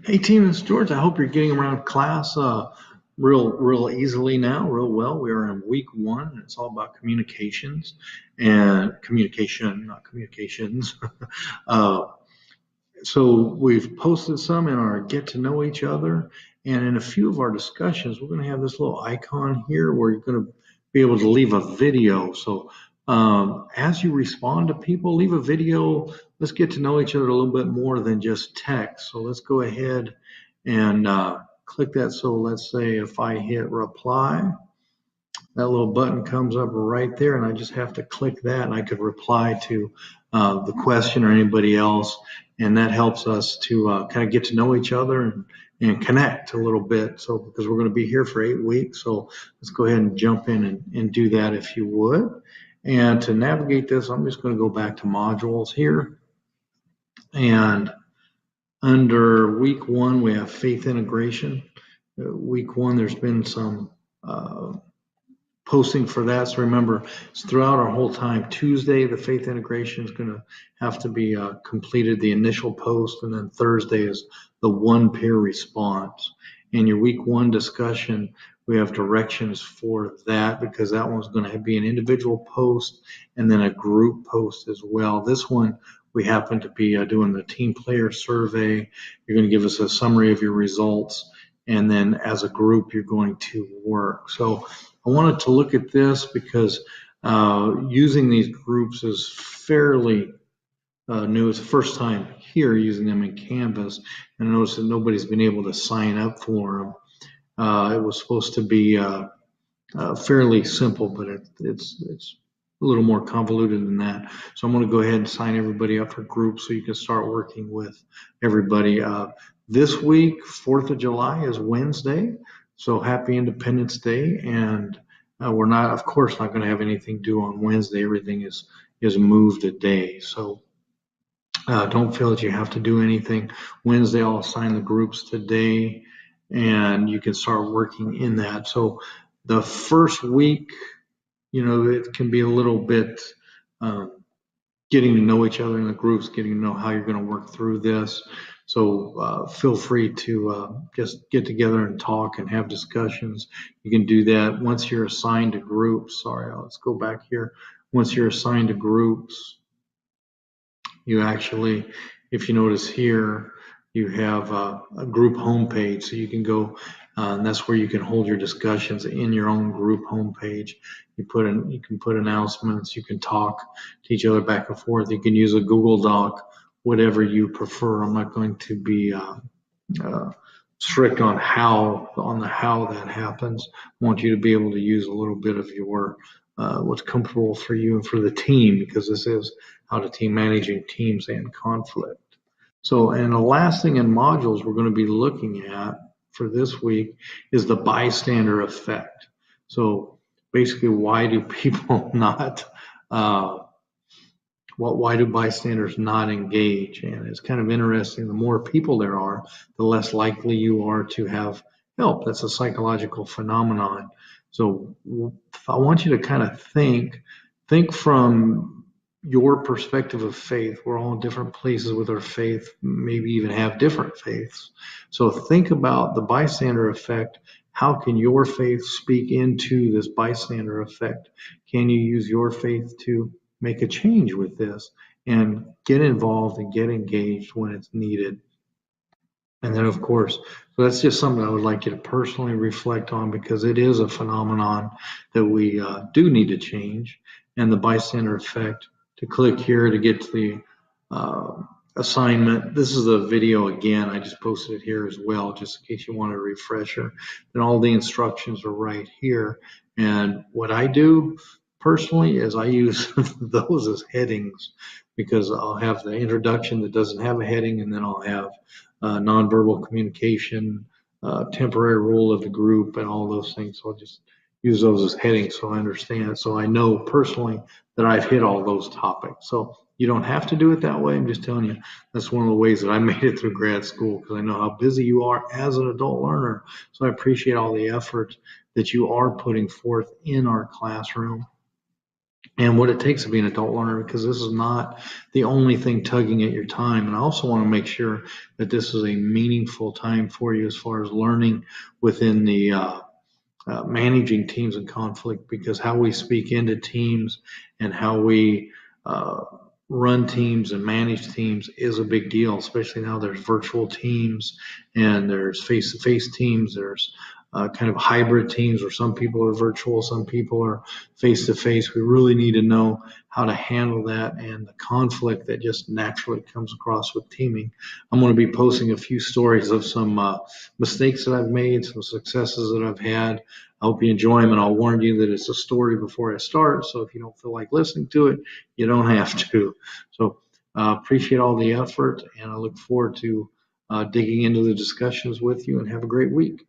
Hey team, it's George. I hope you're getting around class real easily now, real well. We are in week one, and it's all about communications and communication, not communications. uh, so we've posted some in our get to know each other, and in a few of our discussions, we're going to have this little icon here where you're going to be able to leave a video. So as you respond to people, leave a video. Let's get to know each other a little bit more than just text. So let's go ahead and click that. So let's say if I hit reply, that little button comes up right there, and I just have to click that, and I could reply to the question or anybody else, and that helps us to kind of get to know each other and connect a little bit. So because we're going to be here for 8 weeks, so let's go ahead and jump in and do that if you would. And to navigate this, I'm just going to go back to modules here, and under week one we have faith integration. Week one, there's been some posting for that. So remember, it's throughout our whole time. Tuesday, the faith integration is going to have to be completed, the initial post, and then Thursday is the one peer response. In your week one discussion, we have directions for that because that one's going to be an individual post and then a group post as well. This one, we happen to be doing the team player survey. You're going to give us a summary of your results, and then as a group, you're going to work. So I wanted to look at this because using these groups is fairly new. It's the first time here using them in Canvas, and I noticed that nobody's been able to sign up for them. It was supposed to be fairly simple, but it's a little more convoluted than that. So I'm going to go ahead and sign everybody up for groups so you can start working with everybody. This week, 4th of July is Wednesday. So happy Independence Day, and we're not, of course, not going to have anything due on Wednesday. Everything is moved a day. So don't feel that you have to do anything. Wednesday, I'll assign the groups today, and you can start working in that. So the first week, it can be a little bit getting to know each other in the groups, getting to know how you're going to work through this. So feel free to just get together and talk and have discussions. You can do that once you're assigned to groups. Sorry, let's go back here. Once you're assigned to groups, you actually, if you notice here, you have a group homepage. So you can go, and that's where you can hold your discussions in your own group homepage. You can put announcements. You can talk to each other back and forth. You can use a Google Doc, whatever you prefer. I'm not going to be strict on how that happens. I want you to be able to use a little bit of your what's comfortable for you and for the team, because this is how to team managing teams and conflict. So, and the last thing in modules we're going to be looking at for this week is the bystander effect. So basically, why do people not why do bystanders not engage? And it's kind of interesting. The more people there are, the less likely you are to have help. That's a psychological phenomenon. So I want you to kind of think from your perspective of faith. We're all in different places with our faith, maybe even have different faiths. So think about the bystander effect. How can your faith speak into this bystander effect? Can you use your faith to make a change with this and get involved and get engaged when it's needed? And then, of course, so that's just something I would like you to personally reflect on, because it is a phenomenon that we do need to change. And the bystander effect, to click here to get to the assignment. This is a video again. I just posted it here as well, just in case you want a refresher. And all the instructions are right here. And what I do personally is I use those as headings, because I'll have the introduction that doesn't have a heading, and then I'll have nonverbal communication, temporary role of the group, and all those things. So I'll just use those as headings so I understand. So I know personally that I've hit all those topics. So you don't have to do it that way. I'm just telling you, that's one of the ways that I made it through grad school, because I know how busy you are as an adult learner. So I appreciate all the effort that you are putting forth in our classroom. and what it takes to be an adult learner, because this is not the only thing tugging at your time. And I also want to make sure that this is a meaningful time for you as far as learning within the managing teams and conflict, because how we speak into teams and how we uh, run teams and manage teams is a big deal, especially now there's virtual teams and there's face-to-face teams. There's kind of hybrid teams where some people are virtual, some people are face-to-face. We really need to know how to handle that and the conflict that just naturally comes across with teaming. I'm going to be posting a few stories of some mistakes that I've made, some successes that I've had. I hope you enjoy them, and I'll warn you that it's a story before I start. So if you don't feel like listening to it, you don't have to. So appreciate all the effort, and I look forward to digging into the discussions with you, and have a great week.